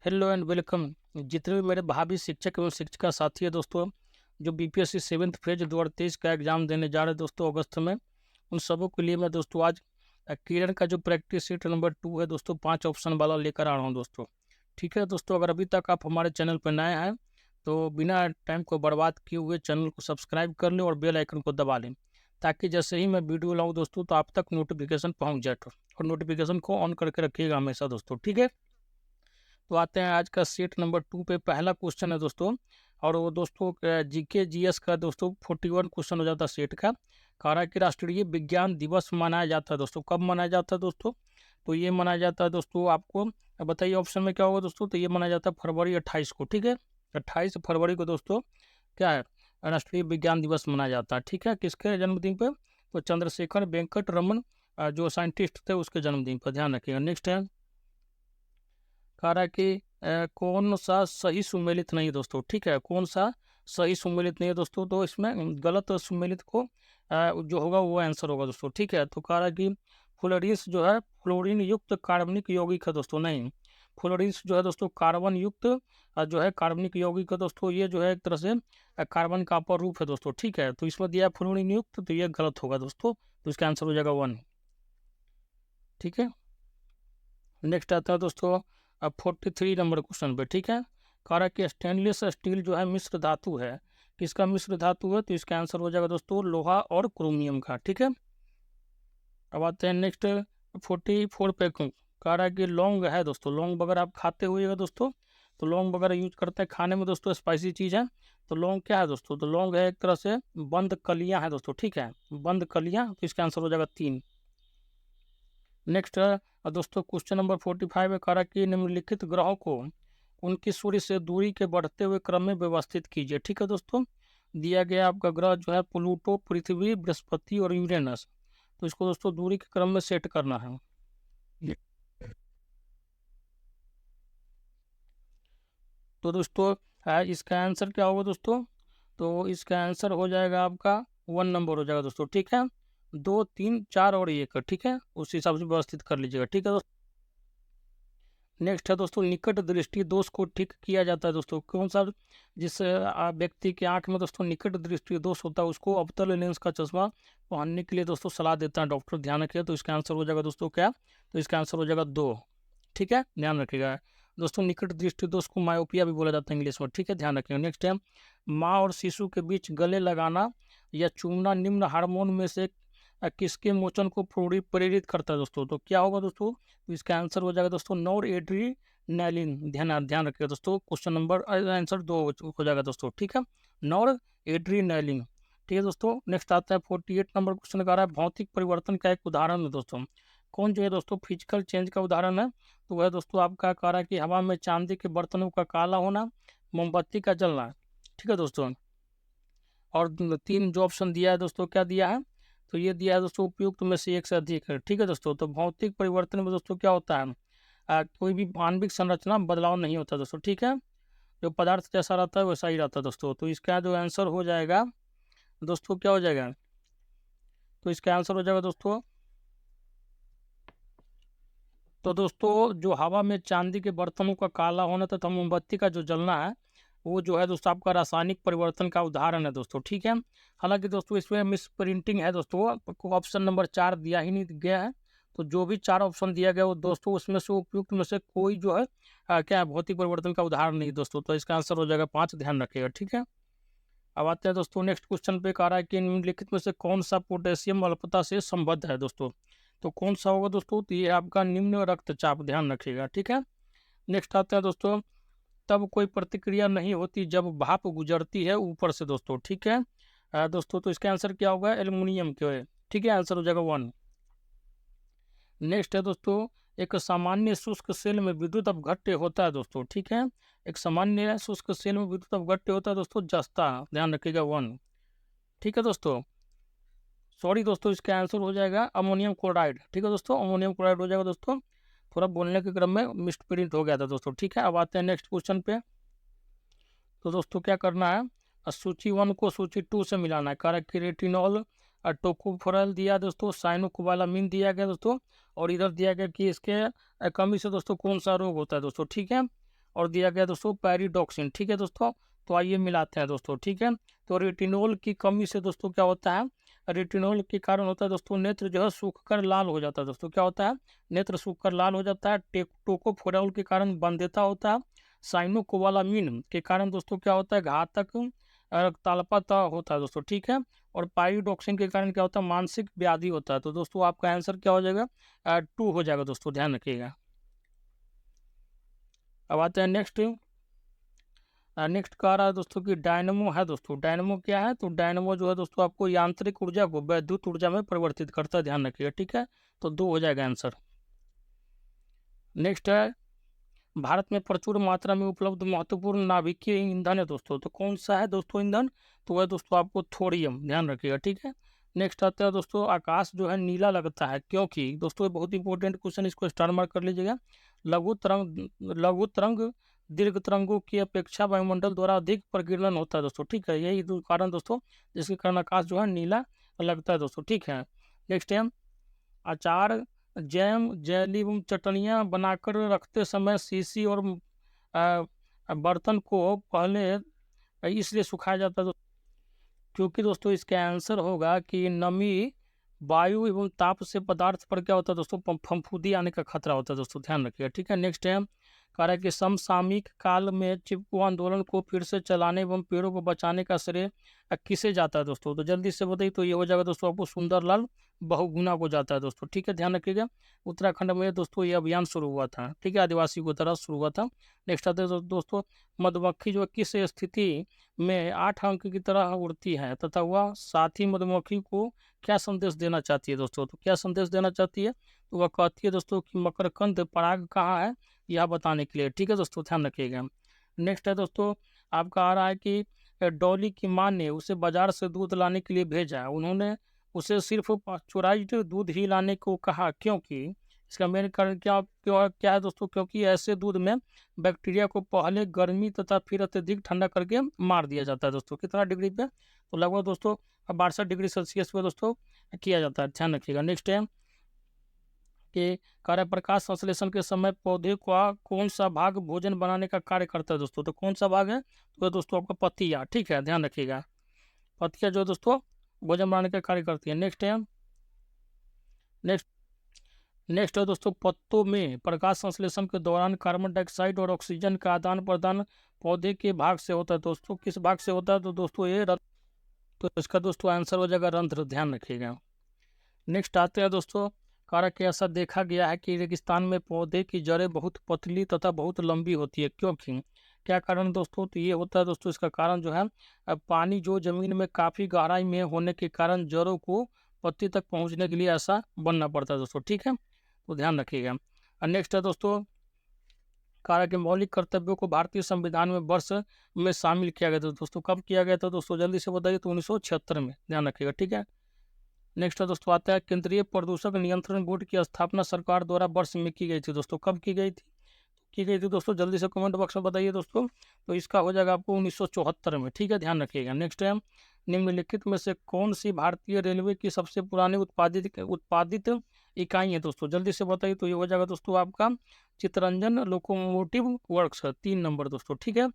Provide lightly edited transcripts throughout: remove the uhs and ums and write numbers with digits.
Hello and welcome. जितने भी मेरे भावी शिक्षक एवं शिक्षिका साथी है दोस्तों, जो बीपीएससी 7th फेज 2023 का एग्जाम देने जा रहे हैं दोस्तों अगस्त में, उन सबों के लिए मैं दोस्तों आज किरण का जो प्रैक्टिस सीट नंबर 2 है दोस्तों 5 ऑप्शन वाला लेकर आ रहा हूँ दोस्तों। ठीक है दोस्तों, अगर अभी तक आप हमारे चैनल पर नए हैं तो बिना टाइम को बर्बाद किए हुए चैनल को सब्सक्राइब कर लें और बेल आइकन को दबा लें, ताकि जैसे ही मैं वीडियो लाऊँ दोस्तों तो आप तक नोटिफिकेशन पहुँच जाए। और नोटिफिकेशन को ऑन करके रखिएगा हमेशा दोस्तों, ठीक है। तो आते हैं आज का सीट नंबर 2 पे। पहला क्वेश्चन है दोस्तों, और वो दोस्तों जीके जीएस का दोस्तों 41 क्वेश्चन हो जाता है सेट का। कह रहा है कि राष्ट्रीय विज्ञान दिवस मनाया जाता है दोस्तों, कब मनाया जाता है दोस्तों? तो ये मनाया जाता है दोस्तों, आपको बताइए ऑप्शन में क्या होगा दोस्तों। तो ये मनाया जाता है फरवरी 28 को, ठीक है। 28 फरवरी को दोस्तों क्या है, राष्ट्रीय विज्ञान दिवस मनाया जाता है, ठीक है। किसके जन्मदिन पर? तो चंद्रशेखर वेंकट रमन जो साइंटिस्ट थे उसके जन्मदिन पर, ध्यान रखिएगा। नेक्स्ट है, कह रहा है कि कौन सा सही सुमेलित नहीं है दोस्तों, ठीक है। कौन सा सही सुमेलित नहीं है दोस्तों? तो इसमें गलत सुमेलित को जो होगा वो आंसर होगा दोस्तों, ठीक है। तो कह रहा है कि फ्लोरिस जो है फ्लोरीन युक्त कार्बनिक यौगिक है दोस्तों, नहीं। फ्लोरिस जो है दोस्तों कार्बन युक्त जो है कार्बनिक यौगिक है दोस्तों, ये जो है एक तरह से कार्बन का अपर रूप है दोस्तों, ठीक है। तो इसमें दिया है फ्लोरीन युक्त, तो ये गलत होगा दोस्तों, तो इसका आंसर हो जाएगा 1, ठीक है। नेक्स्ट आता है दोस्तों अब 43 नंबर क्वेश्चन पे, ठीक है। कह रहा है कि स्टेनलेस स्टील जो है मिश्र धातु है, किसका मिश्र धातु है? तो इसका आंसर हो जाएगा दोस्तों लोहा और क्रोमियम का, ठीक है। अब आते हैं नेक्स्ट 44 पे। कह रहा है कि लौंग है दोस्तों, लौंग वगैरह आप खाते हुए दोस्तों, तो लौंग वगैरह यूज करते हैं खाने में दोस्तों, स्पाइसी चीज़ है। तो लौंग क्या है दोस्तों? तो लौंग है एक तरह से बंद कलियां है दोस्तों, ठीक है, बंद कलियां। तो इसका आंसर हो जाएगा 3। नेक्स्ट दोस्तों क्वेश्चन नंबर 45 है। कह रहा है कि निम्नलिखित ग्रहों को उनकी सूर्य से दूरी के बढ़ते हुए क्रम में व्यवस्थित कीजिए, ठीक है दोस्तों। दिया गया आपका ग्रह जो है प्लूटो, पृथ्वी, बृहस्पति और यूरेनस, तो इसको दोस्तों दूरी के क्रम में सेट करना है। तो दोस्तों इसका आंसर क्या होगा दोस्तों? तो इसका आंसर हो जाएगा आपका 1 नंबर हो जाएगा दोस्तों, ठीक है। 2, 3, 4 और 1, ठीक है, उस हिसाब से व्यवस्थित कर लीजिएगा, ठीक है दोस्तों। नेक्स्ट है दोस्तों निकट दृष्टि दोष को ठीक किया जाता है दोस्तों, कौन सा? जिस व्यक्ति की आंख में दोस्तों निकट दृष्टि दोष होता है उसको अवतल लेंस का चश्मा पहनने के लिए दोस्तों सलाह देता है डॉक्टर, ध्यान रखिएगा। तो इसका आंसर हो जाएगा दोस्तों क्या? तो इसका आंसर हो जाएगा 2, ठीक है, ध्यान रखिएगा दोस्तों। निकट दृष्टि दोष को मायोपिया भी बोला जाता है इंग्लिश में, ठीक है, ध्यान रखिएगा। नेक्स्ट है माँ और शिशु के बीच गले लगाना या चूमना निम्न हार्मोन में से किसके मोचन को प्रेरित करता है दोस्तों? तो क्या होगा दोस्तों? तो इसका आंसर हो जाएगा दोस्तों नॉर एड्रीनैलिन, ध्यान ध्यान रखिएगा दोस्तों। क्वेश्चन नंबर आंसर 2 हो जाएगा दोस्तों, ठीक है, नॉर एड्रीनैलिन, ठीक है दोस्तों। नेक्स्ट आता है 48 नंबर क्वेश्चन का रहा है भौतिक परिवर्तन का एक उदाहरण है दोस्तों, कौन जो है दोस्तों फिजिकल चेंज का उदाहरण है? तो वह दोस्तों आपका कह रहा है कि हवा में चांदी के बर्तनों का काला होना, मोमबत्ती का जलना, ठीक है दोस्तों। और 3 जो ऑप्शन दिया है दोस्तों, क्या दिया है? तो ये दिया है दोस्तों उपयुक्त में से एक से अधिक है, ठीक है दोस्तों। तो भौतिक परिवर्तन में दोस्तों क्या होता है? कोई भी आणविक संरचना बदलाव नहीं होता दोस्तों, ठीक है, जो पदार्थ जैसा रहता है वैसा ही रहता है दोस्तों। तो इसका जो आंसर हो जाएगा दोस्तों क्या हो जाएगा? तो इसका आंसर हो जाएगा दोस्तों, तो दोस्तों जो हवा में चांदी के बर्तनों का काला होना तथा मोमबत्ती का जो जलना है वो जो है दोस्तों आपका रासायनिक परिवर्तन का उदाहरण है दोस्तों, ठीक है। हालांकि दोस्तों इसमें मिस प्रिंटिंग है दोस्तों, आपको ऑप्शन नंबर 4 दिया ही नहीं गया है। तो जो भी 4 ऑप्शन दिया गया वो दोस्तों उसमें से उपयुक्त में से कोई जो है क्या है भौतिक परिवर्तन का उदाहरण नहीं दोस्तों। तो इसका आंसर हो जाएगा 5, ध्यान रखिएगा, ठीक है। अब आते हैं दोस्तों नेक्स्ट क्वेश्चन पे। कह रहा है कि निम्नलिखित में से कौन सा पोटेशियम अल्पता से संबद्ध है दोस्तों? तो कौन सा होगा दोस्तों? तो ये आपका निम्न रक्तचाप, ध्यान रखिएगा, ठीक है। नेक्स्ट आता है दोस्तों तब कोई प्रतिक्रिया नहीं होती जब भाप गुजरती है ऊपर से दोस्तों, ठीक है दोस्तों। तो इसका आंसर क्या होगा? एल्युमिनियम के, ठीक है, आंसर हो जाएगा 1। नेक्स्ट है दोस्तों एक सामान्य शुष्क सेल में विद्युत अपघट्य होता है दोस्तों, ठीक है। एक सामान्य शुष्क सेल में विद्युत अपघट्य होता है दोस्तों जस्ता, ध्यान रखिएगा 1, ठीक है दोस्तों। सॉरी दोस्तों, इसका आंसर हो जाएगा अमोनियम क्लोराइड, ठीक है दोस्तों, अमोनियम क्लोराइड हो जाएगा दोस्तों। थोड़ा बोलने के क्रम में मिस प्रिंट हो गया था दोस्तों, ठीक है। अब आते हैं नेक्स्ट क्वेश्चन पे। तो दोस्तों क्या करना है, सूची 1 को सूची 2 से मिलाना है। कह रहा है कि रेटिनॉल टोकोफेरॉल दिया दोस्तों, साइनोकोबालामिन दिया गया दोस्तों, और इधर दिया गया कि इसके कमी से दोस्तों कौन सा रोग होता है दोस्तों, ठीक है। और दिया गया दोस्तों पैरिडॉक्सिन। ठीक है दोस्तों, तो आइए मिलाते हैं दोस्तों। ठीक है, तो रेटिनॉल की कमी से दोस्तों क्या होता है, रेटिनॉल के कारण होता है दोस्तों नेत्र जो है सूख कर लाल हो जाता है दोस्तों। क्या होता है, नेत्र सूख कर लाल हो जाता है। टोकोफेरोल के कारण बंध्यता होता है। साइनोकोबालामिन के कारण दोस्तों क्या होता है, घातक रक्ताल्पता होता है दोस्तों। ठीक है, और पाइरोडॉक्सिन के कारण क्या होता है, मानसिक व्याधि होता है। तो दोस्तों आपका आंसर क्या हो जाएगा, 2 हो जाएगा दोस्तों, ध्यान रखिएगा। अब आते हैं नेक्स्ट। नेक्स्ट कह रहा है दोस्तों कि डायनमो है दोस्तों। डायनमो क्या है, तो डायनमो जो है दोस्तों आपको यांत्रिक ऊर्जा को वैद्युत ऊर्जा में परिवर्तित करता है, ध्यान रखिएगा। ठीक है, तो 2 हो जाएगा आंसर। नेक्स्ट है, भारत में प्रचुर मात्रा में उपलब्ध महत्वपूर्ण नाभिकीय ईंधन है दोस्तों। तो कौन सा है दोस्तों ईंधन, तो वह दोस्तों आपको थोरियम, ध्यान रखिएगा। ठीक है, नेक्स्ट आता है दोस्तों, आकाश जो है नीला लगता है क्योंकि, दोस्तों ये बहुत इंपॉर्टेंट क्वेश्चन, इसको स्टार मार्क कर लीजिएगा। लघु तरंग दीर्घ तरंगों की अपेक्षा वायुमंडल द्वारा अधिक प्रकीर्णन होता है दोस्तों। ठीक है, यही कारण दोस्तों जिसके कारण आकाश जो है नीला लगता है दोस्तों। ठीक है, नेक्स्ट है, अचार, जैम, जेली एवं चटनियाँ बनाकर रखते समय शीशी और बर्तन को पहले इसलिए सुखाया जाता है क्योंकि दोस्तों इसका आंसर होगा कि नमी, वायु एवं ताप से पदार्थ पर क्या होता है दोस्तों, फफूंदी आने का खतरा होता है दोस्तों, ध्यान रखिएगा। ठीक है, नेक्स्ट है, कह रहा है कि समसामयिक काल में चिपको आंदोलन को फिर से चलाने एवं पेड़ों को बचाने का श्रेय किसे जाता है दोस्तों, तो जल्दी से बताइए। तो ये हो जाएगा दोस्तों आपको सुंदरलाल बहुगुणा को जाता है दोस्तों। ठीक है, ध्यान रखिएगा। उत्तराखंड में दोस्तों ये अभियान शुरू हुआ था। ठीक है, आदिवासी को तरह शुरू हुआ था। नेक्स्ट आता है दोस्तों, मधुमक्खी जो किस स्थिति में 8 अंक की तरह उड़ती है तथा वह साथी मधुमक्खी को क्या संदेश देना चाहती है दोस्तों, तो क्या संदेश देना चाहती है, तो वह कहती है दोस्तों कि मकरकंद पराग कहाँ है, यह बताने के लिए। ठीक है दोस्तों, ध्यान रखिएगा। नेक्स्ट है दोस्तों, आपका आ रहा है कि डॉली की माँ ने उसे बाजार से दूध लाने के लिए भेजा। उन्होंने उसे सिर्फ पाश्चराइज्ड दूध ही लाने को कहा क्योंकि, इसका मेन कारण क्या है दोस्तों, क्योंकि ऐसे दूध में बैक्टीरिया को पहले गर्मी तथा फिर अत्यधिक ठंडा करके मार दिया जाता है दोस्तों। कितना डिग्री पे, तो लगभग दोस्तों 62 डिग्री सेल्सियस पे दोस्तों किया जाता है, ध्यान रखिएगा। नेक्स्ट है कि कार्य प्रकाश संश्लेषण के समय पौधे का कौन सा भाग भोजन बनाने का कार्य करता है दोस्तों, तो कौन सा भाग है, तो दोस्तों आपका पत्तियाँ। ठीक है, ध्यान रखिएगा, पत्तियाँ जो दोस्तों भोजन बनाने का कार्य करती है। नेक्स्ट है, नेक्स्ट है दोस्तों, पत्तों में प्रकाश संश्लेषण के दौरान कार्बन डाइऑक्साइड और ऑक्सीजन का आदान प्रदान पौधे के भाग से होता है दोस्तों। किस भाग से होता है, तो दोस्तों ये तो इसका दोस्तों आंसर हो जाएगा रंध्र, ध्यान रखिएगा। नेक्स्ट आते हैं दोस्तों, कारक के ऐसा देखा गया है कि रेगिस्तान में पौधे की जड़ें बहुत पतली तथा बहुत लंबी होती है क्योंकि, क्या कारण दोस्तों, तो ये होता है दोस्तों, इसका कारण जो है पानी जो जमीन में काफ़ी गहराई में होने के कारण जड़ों को पत्ती तक पहुंचने के लिए ऐसा बनना पड़ता है दोस्तों। ठीक है, तो ध्यान रखिएगा। और नेक्स्ट है दोस्तों, कारक के मौलिक कर्तव्यों को भारतीय संविधान में वर्ष में शामिल किया गया था दोस्तों। कब किया गया था दोस्तों, जल्दी से बताइए, तो 1976 में, ध्यान रखिएगा। ठीक है, नेक्स्ट है दोस्तों आता है, केंद्रीय प्रदूषक नियंत्रण बोर्ड की स्थापना सरकार द्वारा वर्ष में की गई थी दोस्तों। कब की गई थी दोस्तों, जल्दी से कमेंट बॉक्स में बताइए दोस्तों। तो इसका हो जाएगा आपको 1974 में। ठीक है, ध्यान रखिएगा। नेक्स्ट है, निम्नलिखित में से कौन सी भारतीय रेलवे की सबसे पुरानी उत्पादित इकाई है दोस्तों, जल्दी से बताइए। तो ये हो जाएगा दोस्तों आपका चित्तरंजन लोकोमोटिव वर्क्स, 3 नंबर दोस्तों। ठीक है,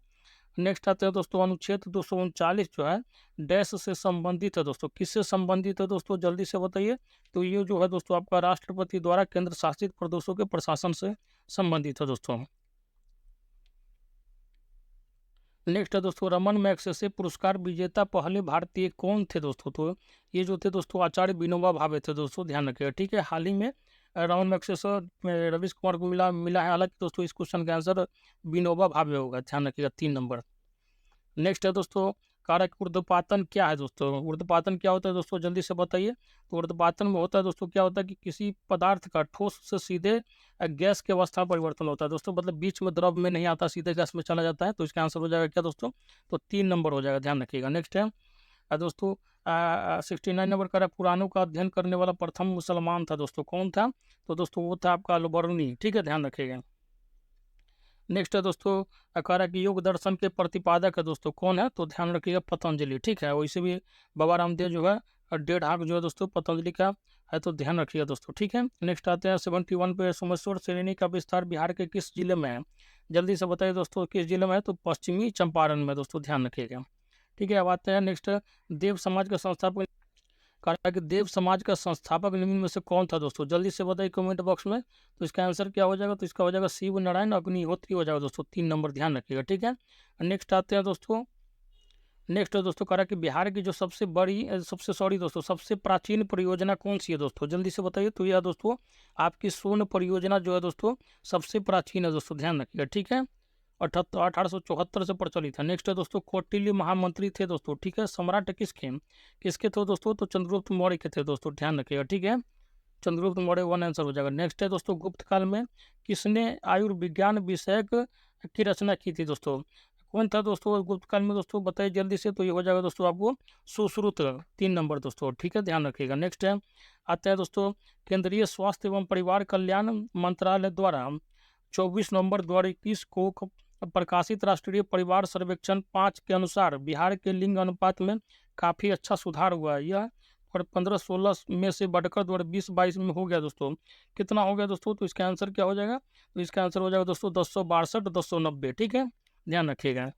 नेक्स्ट आते हैं दोस्तों, अनुच्छेद 239 जो है डैश से संबंधित है दोस्तों। किससे संबंधित है दोस्तों, जल्दी से बताइए। तो ये जो है दोस्तों आपका राष्ट्रपति द्वारा केंद्र शासित प्रदेशों के प्रशासन से संबंधित है दोस्तों। नेक्स्ट है दोस्तों, रमन मैग्सेसे पुरस्कार विजेता पहले भारतीय कौन थे दोस्तों, तो ये जो थे दोस्तों आचार्य विनोबा भावे थे दोस्तों, ध्यान रखिएगा। ठीक है, हाल ही में रमन मैग्सेसे रवीश कुमार को मिला है। हालांकि दोस्तों इस क्वेश्चन का आंसर विनोबा भावे होगा, ध्यान रखिएगा, 3 नंबर। नेक्स्ट है दोस्तों, कारक ऊर्ध्वपातन क्या है दोस्तों, ऊर्ध्वपातन क्या होता है दोस्तों, जल्दी से बताइए। तो ऊर्ध्वपातन में होता है दोस्तों, क्या होता है कि किसी पदार्थ का ठोस से सीधे गैस के अवस्था में परिवर्तन होता है दोस्तों, मतलब बीच में द्रव में नहीं आता, सीधे गैस में चला जाता है। तो इसका आंसर हो जाएगा क्या दोस्तों, तो 3 नंबर हो जाएगा, ध्यान रखिएगा। नेक्स्ट है दोस्तों 69 नंबर का पुराणों का अध्ययन करने वाला प्रथम मुसलमान था दोस्तों, कौन था, तो दोस्तों वो था आपका अलबरूनी। ठीक है, ध्यान रखिएगा। नेक्स्ट है दोस्तों, कह कि योग दर्शन के प्रतिपादक है दोस्तों, कौन है, तो ध्यान रखिएगा पतंजलि। ठीक है, वैसे भी बाबा रामदेव जो है 1.5 हाथ जो है दोस्तों पतंजलि का है, तो ध्यान रखिएगा दोस्तों। ठीक है, नेक्स्ट आते हैं 71 पे, सोमेश्वर श्रेणी का विस्तार बिहार के किस जिले में है, जल्दी से बताइए दोस्तों किस जिले में है, तो पश्चिमी चंपारण में दोस्तों, ध्यान रखिएगा। ठीक है, अब आते हैं नेक्स्ट, देव समाज का संस्थापक, कहा कि देव समाज का संस्थापक निम्न में से कौन था दोस्तों, जल्दी से बताइए कमेंट बॉक्स में। तो इसका आंसर क्या हो जाएगा, तो इसका हो जाएगा शिव नारायण अग्निहोत्री हो जाएगा दोस्तों, 3 नंबर, ध्यान रखिएगा। ठीक है, नेक्स्ट आते हैं दोस्तों, नेक्स्ट दोस्तों कह रहा है कि बिहार की जो सबसे बड़ी दोस्तों सबसे प्राचीन परियोजना कौन सी है दोस्तों, जल्दी से बताइए। तो यह दोस्तों आपकी सोन परियोजना जो है दोस्तों सबसे प्राचीन है दोस्तों, ध्यान रखिएगा। ठीक है, 1874 से प्रचलित है। नेक्स्ट है दोस्तों, कौटिल्य महामंत्री थे दोस्तों। ठीक है, सम्राट किसके किसके थे दोस्तों, तो चंद्रगुप्त मौर्य के थे दोस्तों, ध्यान रखिएगा। ठीक है, चंद्रगुप्त मौर्य 1 आंसर हो जाएगा। नेक्स्ट है दोस्तों, गुप्त काल में किसने आयुर्विज्ञान विषयक की रचना की थी दोस्तों, कौन था दोस्तों गुप्त काल में दोस्तों, बताइए जल्दी से। तो ये हो जाएगा दोस्तों आपको सुश्रुत, 3 नंबर दोस्तों। ठीक है, ध्यान रखिएगा। नेक्स्ट है आता है दोस्तों, केंद्रीय स्वास्थ्य एवं परिवार कल्याण मंत्रालय द्वारा 24 नवंबर 2021 को प्रकाशित राष्ट्रीय परिवार सर्वेक्षण 5 के अनुसार बिहार के लिंग अनुपात में काफ़ी अच्छा सुधार हुआ है। यह और 15-16 में से बढ़कर 2020-22 में हो गया दोस्तों, कितना हो गया दोस्तों, तो इसका आंसर क्या हो जाएगा, तो इसका आंसर हो जाएगा दोस्तों 1062 1090। ठीक है, ध्यान रखिएगा।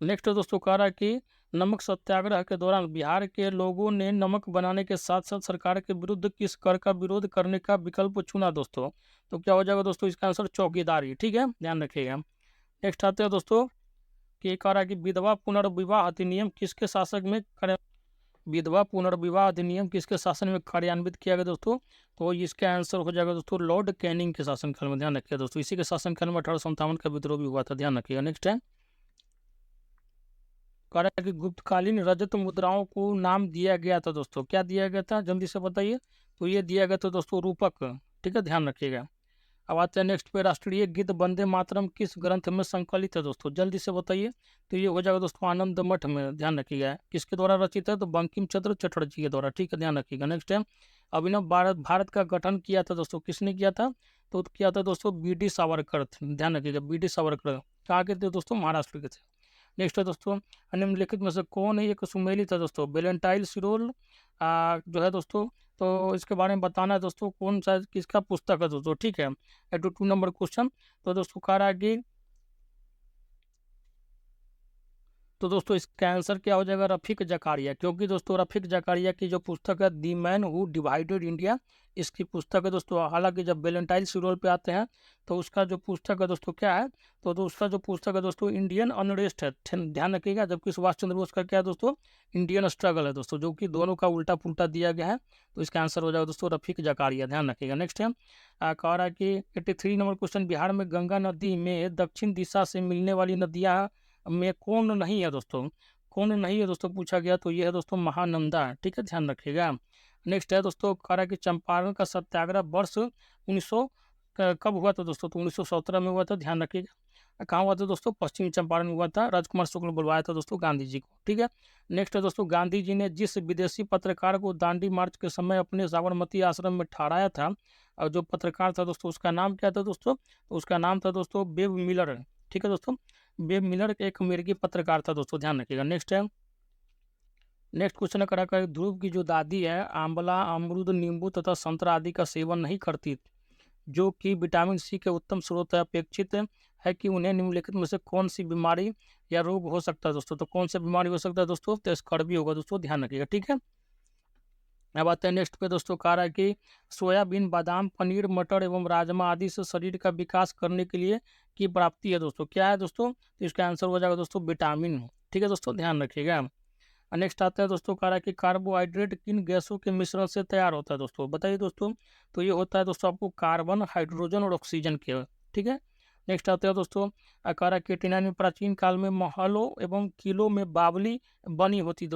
नेक्स्ट दोस्तों कह रहा है कि नमक सत्याग्रह के दौरान बिहार के लोगों ने नमक बनाने के साथ साथ सरकार के विरुद्ध किस कर का विरोध करने का विकल्प चुना दोस्तों, तो क्या हो जाएगा दोस्तों, इसका आंसर चौकीदारी। ठीक है, ध्यान रखिएगा। नेक्स्ट आते हैं दोस्तों कि कह रहा है कि विधवा पुनर्विवाह अधिनियम किसके शासक में विधवा पुनर्विवाह अधिनियम किसके शासन में कार्यान्वित किया गया दोस्तों, तो इसका आंसर हो जाएगा दोस्तों लॉर्ड कैनिंग के शासनकाल में, ध्यान रखिएगा दोस्तों। इसी के शासनकाल में 1857 का विद्रोह भी हुआ था, ध्यान रखिएगा। नेक्स्ट है कह रहा है कि गुप्तकालीन रजत मुद्राओं को नाम दिया गया था दोस्तों, क्या दिया गया था, जल्दी से बताइए। तो ये दिया गया था दोस्तों रूपक। ठीक है, ध्यान रखिएगा। अब आते हैं नेक्स्ट पे, राष्ट्रीय गीत वंदे मातरम किस ग्रंथ में संकलित है दोस्तों, जल्दी से बताइए। तो ये हो जाएगा दोस्तों आनंद मठ में, ध्यान रखिएगा। किसके द्वारा रचित है, तो बंकिम चंद्र चटर्जी के द्वारा। ठीक है, ध्यान रखिएगा। नेक्स्ट है अभिनव भारत का गठन किया था दोस्तों, किसने किया था, तो किया था दोस्तों बी.डी. सावरकर, ध्यान रखिएगा। बी.डी. सावरकर कहाँ के थे दोस्तों, महाराष्ट्र के थे। नेक्स्ट है दोस्तों, निम्नलिखित में से कौन है एक सुमेलित है दोस्तों, वेलेंटाइन सिरोल जो है दोस्तों, तो इसके बारे में बताना है दोस्तों, कौन सा किसका पुस्तक है दोस्तों। ठीक है, 2 नंबर क्वेश्चन। तो दोस्तों कह रहा है कि तो दोस्तों इसका आंसर क्या हो जाएगा, रफीक जकारिया, क्योंकि दोस्तों रफीक जकारिया की जो पुस्तक है the man who divided India, इसकी पुस्तक है दोस्तों। हालांकि जब वेलेंटाइन सिरोल पे आते हैं तो उसका जो पुस्तक है दोस्तों क्या है, तो उसका जो पुस्तक है दोस्तों इंडियन अनरेस्ट है, ध्यान रखिएगा। जबकि सुभाष चंद्र बोस का क्या है दोस्तों, इंडियन स्ट्रगल है दोस्तों, जो कि दोनों का उल्टा पुल्टा दिया गया है। तो इसका आंसर हो जाएगा दोस्तों रफीक जकारिया, ध्यान रखिएगा। नेक्स्ट है कह रहा है कि 83 नंबर क्वेश्चन, बिहार में गंगा नदी में दक्षिण दिशा से मिलने वाली नदियाँ में कौन नहीं है दोस्तों, कौन नहीं है दोस्तों पूछा गया, तो ये है दोस्तों महानंदा। ठीक है, ध्यान रखिएगा। नेक्स्ट है दोस्तों कह रहा है कि चंपारण का सत्याग्रह वर्ष 1900 कब हुआ था दोस्तों, तो 1917 में हुआ था, ध्यान रखिएगा। कहाँ हुआ था दोस्तों, पश्चिमी चंपारण में हुआ था, राजकुमार शुक्ल ने बुलवाया था दोस्तों गांधी जी को। ठीक है, नेक्स्ट है दोस्तों, गांधी जी ने जिस विदेशी पत्रकार को दांडी मार्च के समय अपने साबरमती आश्रम में ठहराया था, और जो पत्रकार था दोस्तों उसका नाम क्या था दोस्तों, तो उसका नाम था दोस्तों बेब मिलर। ठीक है दोस्तों, बेब मिलर एक अमेरिकी पत्रकार था दोस्तों, ध्यान रखिएगा। नेक्स्ट है नेक्स्ट क्वेश्चन करा कर, ध्रुव की जो दादी है आंवला अमरूद नींबू तथा संतरा आदि का सेवन नहीं करती, जो कि विटामिन सी के उत्तम स्रोत है, अपेक्षित है कि उन्हें निम्नलिखित में से कौन सी बीमारी या रोग हो सकता है दोस्तों, तो कौन सी बीमारी हो सकता है दोस्तों, तो स्कर्वी होगा दोस्तों, ध्यान रखिएगा। ठीक है, अब आते हैं नेक्स्ट पे दोस्तों, कह रहा है कि सोयाबीन बादाम पनीर मटर एवं राजमा आदि से शरीर का विकास करने के लिए की प्राप्ति है दोस्तों, क्या है दोस्तों, तो इसका आंसर हो जाएगा दोस्तों विटामिन। ठीक है दोस्तों, ध्यान रखिएगा। नेक्स्ट आता है दोस्तों, कह रहा है कि कार्बोहाइड्रेट किन गैसों के मिश्रण से तैयार होता है दोस्तों, बताइए दोस्तों। तो ये होता है दोस्तों आपको कार्बन, हाइड्रोजन और ऑक्सीजन के। ठीक है, नेक्स्ट आते हैं दोस्तों, कह रहा है कि 89 में प्राचीन काल में महलों एवं किलों में बावली बनी होती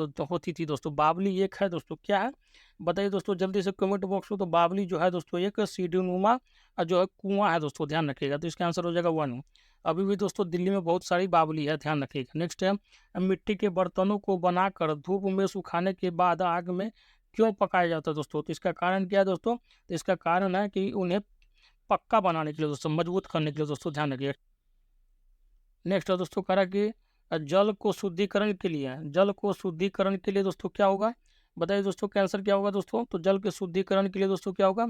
थी दोस्तों, बावली एक है दोस्तों, क्या है बताइए दोस्तों जल्दी से कमेंट बॉक्स में। तो बावली जो है दोस्तों एक सीढ़ीनुमा जो है कुआं है दोस्तों, ध्यान रखिएगा। तो इसका आंसर हो जाएगा 1। अभी भी दोस्तों दिल्ली में बहुत सारी बावली है, ध्यान रखिएगा। नेक्स्ट है मिट्टी के बर्तनों को बनाकर धूप में सुखाने के बाद आग में क्यों पकाया जाता है दोस्तों, तो इसका कारण क्या है दोस्तों, तो इसका कारण है कि उन्हें पक्का बनाने के लिए दोस्तों, मजबूत करने के लिए दोस्तों, ध्यान रखिएगा। नेक्स्ट है दोस्तों कह रहा कि जल को शुद्धिकरण के लिए दोस्तों क्या होगा, बताइए दोस्तों, कैंसर क्या होगा दोस्तों, तो जल के शुद्धिकरण के लिए दोस्तों क्या होगा,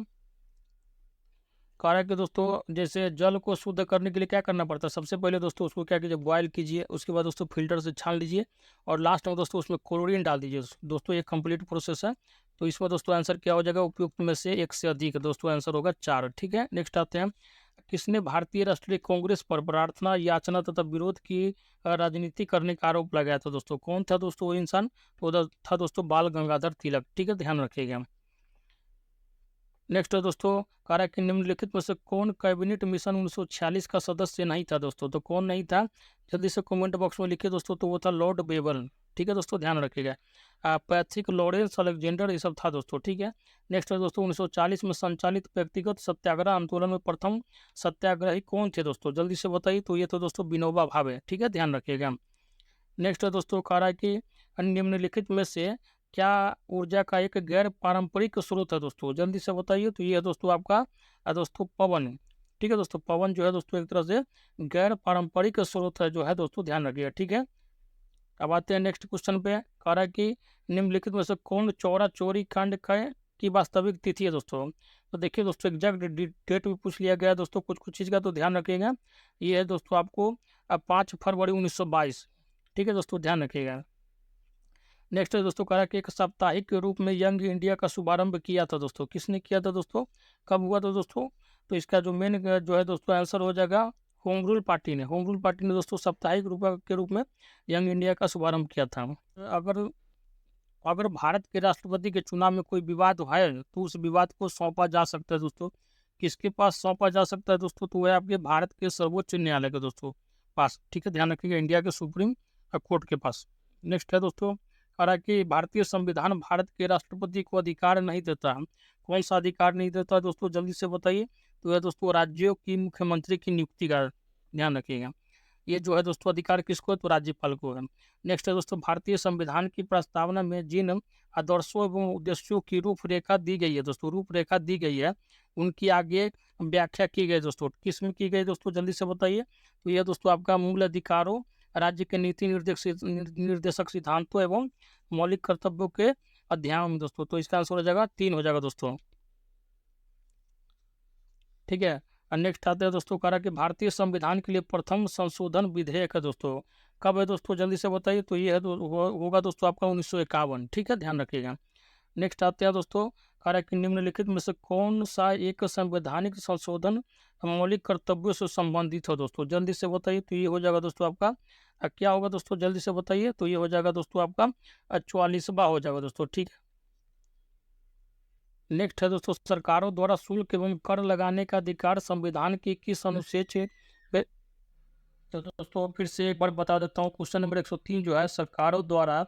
कह रहा है कि दोस्तों जैसे जल को शुद्ध करने के लिए क्या करना पड़ता है, सबसे पहले दोस्तों उसको क्या कीजिए, बॉयल कीजिए, उसके बाद दोस्तों फिल्टर से छान लीजिए और लास्ट में दोस्तों उसमें क्लोरीन डाल दीजिए। दोस्तों ये कंप्लीट प्रोसेस है। तो इसमें दोस्तों आंसर क्या हो जाएगा, उपयुक्त में से एक से अधिक, दोस्तों आंसर होगा 4। ठीक है, नेक्स्ट आते हैं। किसने भारतीय राष्ट्रीय कांग्रेस पर प्रार्थना, याचना तथा विरोध की राजनीति करने का आरोप लगाया था दोस्तों, कौन था दोस्तों वो इंसान, तो उधर था दोस्तों बाल गंगाधर तिलक। ठीक है, ध्यान रखिएगा। नेक्स्ट है दोस्तों, कह रहा है कि निम्नलिखित में से कौन कैबिनेट मिशन 1946 का सदस्य नहीं था दोस्तों, तो कौन नहीं था, जल्दी से कमेंट बॉक्स में लिखिए दोस्तों। तो वो था लॉर्ड बेबल। ठीक है दोस्तों, ध्यान रखिएगा। पैट्रिक लॉरेंस अलेक्जेंडर ये सब था दोस्तों। ठीक है, नेक्स्ट है दोस्तों, 1940 में संचालित व्यक्तिगत सत्याग्रह आंदोलन में प्रथम सत्याग्रही कौन थे दोस्तों, जल्दी से बताइए। तो ये तो दोस्तों विनोबा भावे। ठीक है, ध्यान रखिएगा। नेक्स्ट है दोस्तों, कह रहा है कि निम्नलिखित में से क्या ऊर्जा का एक गैर पारंपरिक स्रोत है दोस्तों, जल्दी से बताइए। तो ये है दोस्तों आपका दोस्तों पवन। ठीक है दोस्तों, पवन जो है दोस्तों एक तरह से गैर पारंपरिक स्रोत है जो है दोस्तों, ध्यान रखिएगा। ठीक है, अब आते हैं नेक्स्ट क्वेश्चन पे। कह रहा है कि निम्नलिखित में से कौन चौरा चोरी कांड का की वास्तविक तिथि है दोस्तों। तो देखिए दोस्तों एग्जैक्ट डेट भी पूछ लिया गया है दोस्तों कुछ कुछ चीज़ का, तो ध्यान रखिएगा। ये है दोस्तों आपको 5 फरवरी 1922। ठीक है दोस्तों, ध्यान रखिएगा। नेक्स्ट है दोस्तों, कह रहा है कि एक साप्ताहिक के रूप में यंग इंडिया का शुभारंभ किया था दोस्तों, किसने किया था दोस्तों, कब हुआ था दोस्तों। तो इसका जो मेन जो है दोस्तों आंसर हो जाएगा होम रूल पार्टी ने। होम रूल पार्टी ने दोस्तों साप्ताहिक रूप के रूप में यंग इंडिया का शुभारंभ किया था। अगर अगर भारत के राष्ट्रपति के चुनाव में कोई विवाद है तो उस विवाद को सौंपा जा सकता है दोस्तों, किसके पास सौंपा जा सकता है दोस्तों, तो वह आपके भारत के सर्वोच्च न्यायालय के दोस्तों पास। ठीक है, ध्यान रखिएगा, इंडिया के सुप्रीम कोर्ट के पास। नेक्स्ट है दोस्तों, हालांकि भारतीय संविधान भारत के राष्ट्रपति को अधिकार नहीं देता, कौन सा अधिकार नहीं देता दोस्तों, जल्दी से बताइए। तो यह दोस्तों राज्यों की मुख्यमंत्री की नियुक्ति का, ध्यान रखिएगा। ये जो है दोस्तों अधिकार किसको है, तो राज्यपाल को है। नेक्स्ट है दोस्तों, भारतीय संविधान की प्रस्तावना में जिन आदर्शों एवं उद्देश्यों की रूपरेखा दी गई है दोस्तों, रूपरेखा दी गई है, उनकी आगे व्याख्या की गई दोस्तों, किस में की गई दोस्तों, जल्दी से बताइए। तो यह दोस्तों आपका मूल अधिकारों, राज्य के नीति निर्देशक सिद्धांतों एवं मौलिक कर्तव्यों के अध्याय में दोस्तों। तो इसका आंसर हो जाएगा 3 हो जाएगा दोस्तों। ठीक है, और नेक्स्ट आते हैं दोस्तों, कह रहा कि भारतीय संविधान के लिए प्रथम संशोधन विधेयक है दोस्तों, कब है दोस्तों, जल्दी से बताइए। तो ये है होगा दोस्तों आपका 1951। ठीक है, ध्यान रखिएगा। नेक्स्ट आते हैं दोस्तों, कह रहा है कि निम्नलिखित में से कौन सा एक संवैधानिक संशोधन मौलिक कर्तव्यों से संबंधित हो दोस्तों, जल्दी से बताइए। तो ये हो जाएगा दोस्तों आपका क्या होगा दोस्तों, जल्दी से बताइए। तो ये हो जाएगा दोस्तों आपका 44वां हो जाएगा दोस्तों। ठीक है, नेक्स्ट है दोस्तों, सरकारों द्वारा शुल्क एवं कर लगाने का अधिकार संविधान की किस अनुच्छेद पे। तो दोस्तों फिर से एक बार बता देता हूँ, क्वेश्चन नंबर 103 जो है, सरकारों द्वारा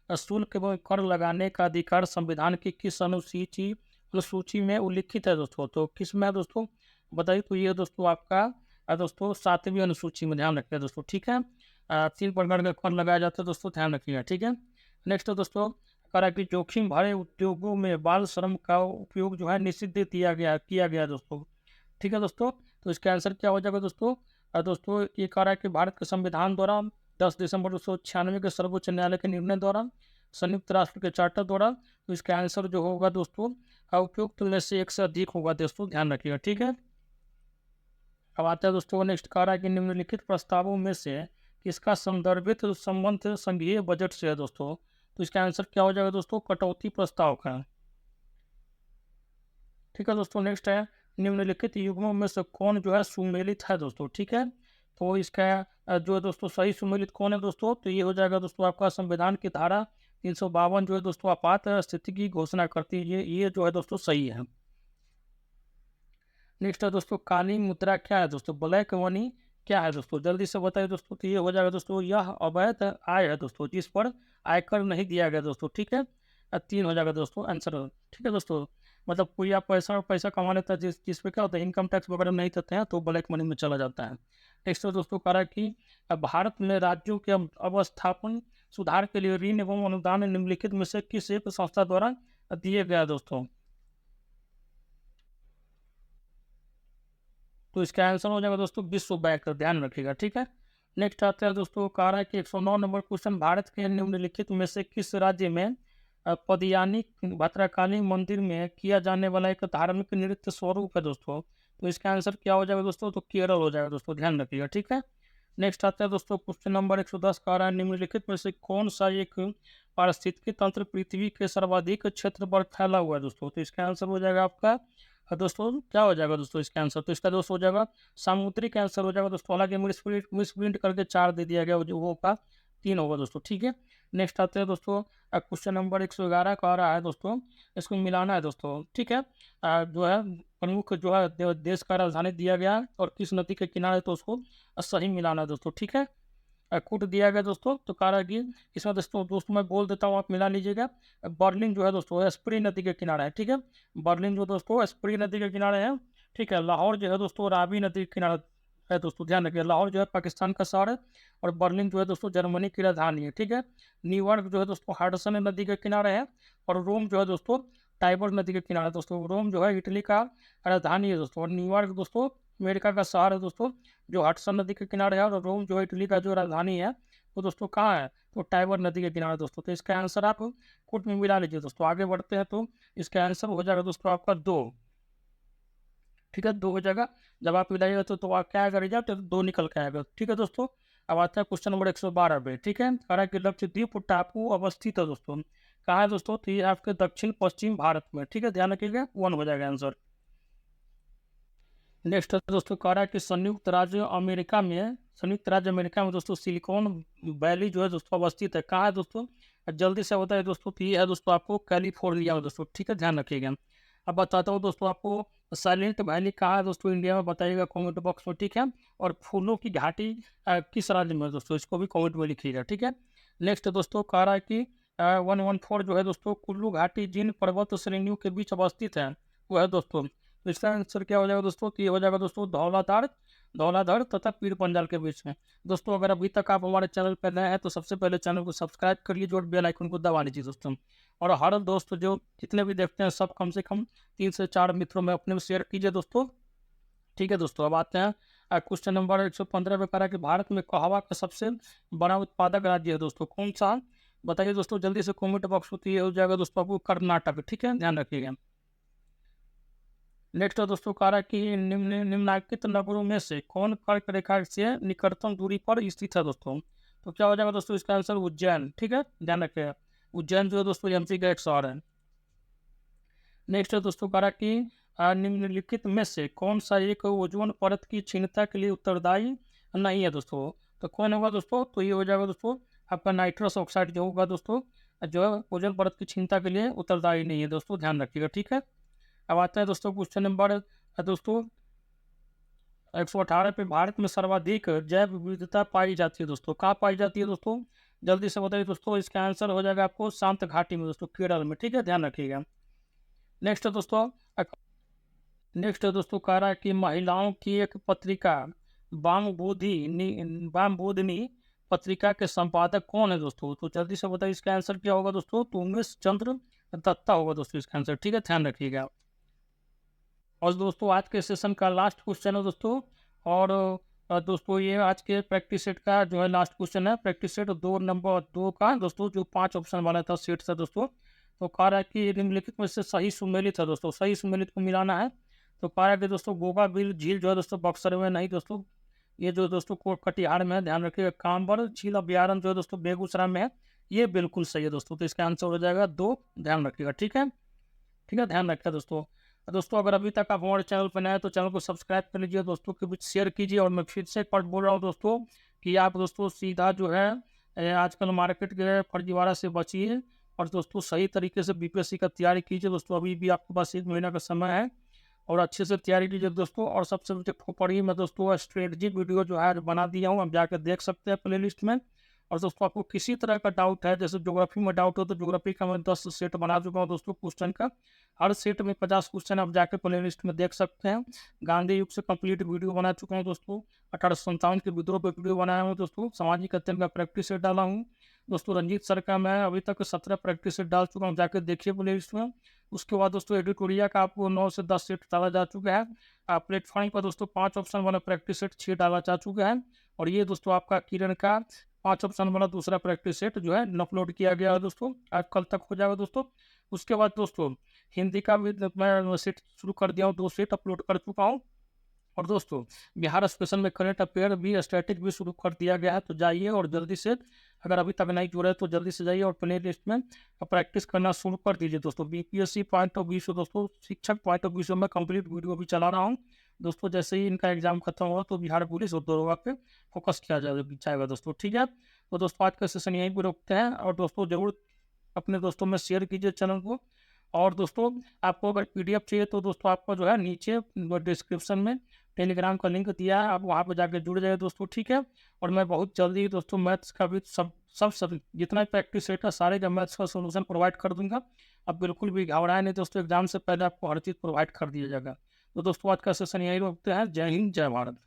शुल्क एवं कर लगाने का अधिकार संविधान की किस अनुसूची में उल्लिखित है दोस्तों, तो किस में है दोस्तों बताइए। तो ये दोस्तों आपका दोस्तों 7वीं अनुसूची में, ध्यान रखिएगा दोस्तों। ठीक है, 3 प्रकार का कर लगाया जाता है दोस्तों, ध्यान रखिएगा। ठीक है, नेक्स्ट दोस्तों, करा कि जोखिम भरे उद्योगों में बाल श्रम का उपयोग जो है निषिद्ध किया गया दोस्तों। ठीक है दोस्तों, तो इसका आंसर क्या हो जाएगा दोस्तों। दोस्तों ये कह रहा है कि भारत के संविधान द्वारा 10 दिसंबर 1996 के सर्वोच्च न्यायालय के निर्णय द्वारा, संयुक्त राष्ट्र के चार्टर द्वारा। तो इसका आंसर जो होगा दोस्तों उपयुक्त में से एक से अधिक होगा दोस्तों, ध्यान रखिएगा। ठीक है, अब आता है दोस्तों नेक्स्ट, कह रहा है कि निम्नलिखित प्रस्तावों में से किसका संदर्भित संबंध संघीय बजट से है दोस्तों। तो इसका आंसर क्या हो जाएगा दोस्तों, कटौती प्रस्ताव का। ठीक है दोस्तों, नेक्स्ट है, निम्नलिखित युग्मों में से कौन जो है सुमेलित है दोस्तों। ठीक है, तो इसका जो है दोस्तों सही सुमेलित कौन है दोस्तों, तो ये हो जाएगा दोस्तों आपका संविधान की धारा 352 जो है दोस्तों आपात स्थिति की घोषणा करती है, ये जो है दोस्तों सही है। नेक्स्ट है दोस्तों, काली मुद्रा क्या है दोस्तों, ब्लैक मनी क्या है दोस्तों, जल्दी से बताइए दोस्तों। तो ये हो जाएगा दोस्तों, यह अवैध आय है दोस्तों जिस पर आयकर नहीं दिया गया दोस्तों। ठीक है, 3 हो जाएगा दोस्तों आंसर। ठीक है दोस्तों, मतलब कोई आप पैसा कमा लेता है जिस पे क्या होता है, इनकम टैक्स वगैरह नहीं देते हैं, तो ब्लैक मनी में चला जाता है। नेक्स्ट दोस्तों, कह रहा है कि भारत में राज्यों के अवस्थापन सुधार के लिए ऋण एवं अनुदान निम्नलिखित में से किस एक संस्था द्वारा दिए गया दोस्तों। तो इसका आंसर हो जाएगा दोस्तों विश्व बैंक, ध्यान रखिएगा। ठीक है, नेक्स्ट आता है दोस्तों, कह रहा है कि 109 नंबर क्वेश्चन, भारत के निम्नलिखित में से किस राज्य में पदियानी भद्रकाली मंदिर में किया जाने वाला एक धार्मिक नृत्य स्वरूप है दोस्तों। तो इसका आंसर क्या हो जाएगा दोस्तों, तो केरल हो जाएगा दोस्तों, ध्यान रखिएगा। ठीक है, नेक्स्ट आता है दोस्तों क्वेश्चन नंबर 110 का आ रहा है, निम्नलिखित में से कौन सा एक पारिस्थितिकी तंत्र पृथ्वी के सर्वाधिक क्षेत्र पर फैला हुआ है दोस्तों। तो इसका आंसर हो जाएगा आपका दोस्तों क्या हो जाएगा दोस्तों इसका आंसर, तो इसका दोस्तों हो जाएगा सामुद्रिक आंसर हो जाएगा दोस्तों। हालांकि मिसप्रिंट करके 4 दे दिया गया, जो वो का 3 होगा दोस्तों। ठीक है, नेक्स्ट आते हैं दोस्तों क्वेश्चन नंबर 111 का आ रहा है दोस्तों, इसको मिलाना है दोस्तों। ठीक है, जो है प्रमुख जो है देश का राजधानी दिया गया है और किस नदी के किनारे, तो उसको सही मिलाना है दोस्तों। ठीक है, कोड दिया गया दोस्तों, तो कारागिर इसमें दोस्तों मैं बोल देता हूँ, आप मिला लीजिएगा। बर्लिन जो है दोस्तों स्प्री नदी के किनारे है। ठीक है, बर्लिन जो दोस्तों स्प्री नदी के किनारे है। ठीक है, लाहौर जो है दोस्तों रावी नदी के किनारे है दोस्तों, ध्यान रखिए। लाहौर जो है पाकिस्तान का शहर है और बर्लिन जो है दोस्तों जर्मनी की राजधानी है। ठीक है, न्यूयॉर्क जो है दोस्तों हडसन नदी के किनारे है और रोम जो है दोस्तों टाइबर नदी के किनारे दोस्तों। रोम जो है इटली का राजधानी है दोस्तों, और न्यूयॉर्क दोस्तों अमेरिका का शहर है दोस्तों, जो हडसन नदी के किनारे है। और रोम जो है इटली का जो राजधानी है वो दोस्तों कहाँ है, तो टाइबर नदी के किनारे दोस्तों। तो इसका आंसर आप कोट में मिला लीजिए दोस्तों। आगे बढ़ते हैं तो इसका आंसर हो जाएगा दोस्तों आपका 2। ठीक है, 2 हो जाएगा। जब आप मिलाइएगा तो आप क्या आएगा रिजल्ट, तो 2 निकल के आएगा। ठीक है दोस्तों, अब आता है क्वेश्चन नंबर 112 पे। ठीक है, कह रहा है कि लक्षद्वीप टापू अवस्थित है दोस्तों, कहाँ है दोस्तों, तो ये आपके दक्षिण पश्चिम भारत में। ठीक है, ध्यान रखिएगा, 1 हो जाएगा आंसर। नेक्स्ट दोस्तों कह रहा है कि संयुक्त राज्य अमेरिका में दोस्तों सिलिकॉन वैली जो है दोस्तों अवस्थित है, कहाँ है दोस्तों, जल्दी से बताइए दोस्तों। तो ये है दोस्तों आपको कैलिफोर्निया में दोस्तों। ठीक है, ध्यान रखिएगा। अब बताता हूँ दोस्तों आपको साइलेंट वैली कहाँ है दोस्तों इंडिया में, बताइएगा कमेंट बॉक्स में। ठीक है, और फूलों की घाटी किस राज्य में है दोस्तों, इसको भी कमेंट में लिखिएगा। ठीक है, नेक्स्ट दोस्तों कह रहा है कि 114 जो है दोस्तों कुल्लू घाटी जिन पर्वत श्रेणियों के बीच अवस्थित है वो है दोस्तों। तो इसका आंसर क्या हो जाएगा दोस्तों, कि हो जाएगा दोस्तों धौलाधार तथा पीर पंजाल के बीच में। दोस्तों अगर अभी तक आप हमारे चैनल पर नए हैं तो सबसे पहले चैनल को सब्सक्राइब कर लीजिए और बेल आइकन को दबा लीजिए दोस्तों। और हर दोस्त जो जितने भी देखते हैं सब कम से कम 3 से 4 मित्रों में अपने में शेयर कीजिए दोस्तों। ठीक है दोस्तों, अब आते हैं क्वेश्चन नंबर 115 में। कह रहा है कि भारत में कहवा का सबसे बड़ा उत्पादक राज्य है दोस्तों, कौन सा, बताइए दोस्तों जल्दी से कमेंट बॉक्स होती है, हो जाएगा दोस्तों आपको कर्नाटक। ठीक है, ध्यान रखिएगा। नेक्स्ट दोस्तों कह रहा है कि निम्नलिखित नगरों में से कौन कर्क रेखा से निकटतम दूरी पर स्थित है दोस्तों। तो क्या हो जाएगा दोस्तों इसका आंसर उज्जैन। ठीक है, ध्यान रखिएगा, उज्जैन जो है दोस्तों एमपी का एक शहर है। नेक्स्ट दोस्तों कह रहा है कि निम्नलिखित में से कौन सा एक ओजोन परत की क्षीणता के लिए उत्तरदायी नहीं है दोस्तों। तो कौन होगा दोस्तों, तो ये हो जाएगा दोस्तों आपका नाइट्रस ऑक्साइड जो होगा दोस्तों, जो है ओजोन परत की क्षीणता के लिए उत्तरदायी नहीं है दोस्तों, ध्यान रखिएगा। ठीक है, अब आता है दोस्तों क्वेश्चन नंबर दोस्तों 118 पे। भारत में सर्वाधिक जैव विविधता पाई जाती है दोस्तों, कहाँ पाई जाती है दोस्तों, जल्दी से बताइए दोस्तों। इसका आंसर हो जाएगा आपको शांत घाटी में दोस्तों, केरल में। ठीक है, ध्यान रखिएगा। नेक्स्ट दोस्तों कह रहा है कि महिलाओं की एक पत्रिका वामबोधिनी पत्रिका के संपादक कौन है दोस्तों। तो जल्दी से बताइए इसका आंसर क्या होगा दोस्तों, तो उमेश चंद्र दत्ता होगा दोस्तों इसका आंसर। ठीक है, ध्यान रखिएगा। और दोस्तों आज के सेशन का लास्ट क्वेश्चन है दोस्तों, और दोस्तों ये आज के प्रैक्टिस सेट का जो है लास्ट क्वेश्चन है। प्रैक्टिस सेट 2 नंबर 2 का दोस्तों, जो 5 ऑप्शन वाला था सेट था दोस्तों। तो कह रहा है कि निम्नलिखित में से सही सुमेलित है दोस्तों, सही सुमेलित को मिलाना है। तो कह रहा है कि दोस्तों गोगा बिल झील जो है दोस्तों बक्सर में नहीं दोस्तों, ये जो दोस्तों कटिहार में है, ध्यान रखिएगा। कांबर झील अभ्यारण्य जो है दोस्तों बेगूसराय में है, ये बिल्कुल सही है दोस्तों। तो इसका आंसर हो जाएगा 2, ध्यान रखिएगा। ठीक है, ध्यान रखिएगा दोस्तों। दोस्तों अगर अभी तक आप हमारे चैनल पर नए हैं तो चैनल को सब्सक्राइब कर लीजिए, दोस्तों के बीच शेयर कीजिए। और मैं फिर से एक बार बोल रहा हूँ दोस्तों कि आप दोस्तों सीधा जो है आजकल मार्केट के फर्जीवाड़ा से बचिए और दोस्तों सही तरीके से बीपीएससी का तैयारी कीजिए दोस्तों। अभी भी आपके पास 1 महीना का समय है और अच्छे से तैयारी कीजिए दोस्तों। और सबसे पढ़िए, मैं दोस्तों स्ट्रेटजी वीडियो जो है बना दिया हूँ, आप जाकर देख सकते हैं प्ले लिस्ट में। और दोस्तों आपको किसी तरह का डाउट है, जैसे ज्योग्राफी में डाउट हो तो ज्योग्राफी का मैं 10 सेट बना चुका हूँ दोस्तों क्वेश्चन का। हर सेट में 50 क्वेश्चन आप जाकर प्ले लिस्ट में देख सकते हैं। गांधी युग से कंप्लीट वीडियो बना चुका हूँ दोस्तों। 1857 के विद्रोह पर वीडियो बनाया हूँ दोस्तों। सामाजिक अध्ययन का प्रैक्टिस सेट डाला हूँ दोस्तों। रंजीत सर का मैं अभी तक 17 प्रैक्टिस सेट डाल चुका हूँ, जाकर देखिए प्ले लिस्ट में। उसके बाद दोस्तों एडिटोरिया का आपको 9 से 10 सेट डाला जा चुका है। प्लेटफॉर्म पर दोस्तों 5 ऑप्शन वाला प्रैक्टिस सेट 6 डाला जा चुका है। और ये दोस्तों आपका किरण का 5 ऑप्शन वाला दूसरा प्रैक्टिस सेट जो है अपलोड किया गया है दोस्तों, आज कल तक हो जाएगा दोस्तों। उसके बाद दोस्तों हिंदी का भी मैं सेट शुरू कर दिया हूँ, 2 सेट अपलोड कर चुका हूँ। और दोस्तों बिहार स्पेशल में करंट अफेयर भी स्टैटिक भी शुरू कर दिया गया है, तो जाइए और जल्दी से, अगर अभी तक नहीं जुड़े तो जल्दी से जाइए और प्ले लिस्ट में प्रैक्टिस करना शुरू कर दीजिए दोस्तों। बीपीएससी पॉइंट ऑफ व्यू से दोस्तों, शिक्षक पॉइंट ऑफ व्यू से मैं कंप्लीट वीडियो भी चला रहा हूँ दोस्तों। जैसे ही इनका एग्जाम खत्म होगा तो बिहार पुलिस और दरोगा पे फोकस किया जाएगा दोस्तों, ठीक है। तो दोस्तों आज का सेशन यहीं पर रोकते हैं, और दोस्तों जरूर अपने दोस्तों में शेयर कीजिए चैनल को। और दोस्तों आपको अगर पीडीएफ चाहिए तो दोस्तों आपको जो है नीचे डिस्क्रिप्शन में टेलीग्राम का लिंक दिया है, आप वहाँ पर जाकर जुड़ जाए दोस्तों, ठीक है। और मैं बहुत जल्दी दोस्तों मैथ्स का भी सब जितना प्रैक्टिस सेट है सारे का मैथ्स का सोल्यूशन प्रोवाइड कर दूंगा। अब बिल्कुल भी घबराए नहीं दोस्तों, एग्जाम से पहले आपको हर चीज़ प्रोवाइड कर दिया जाएगा। तो दोस्तों आज का सेशन यही रोकते हैं। जय हिंद, जय भारत।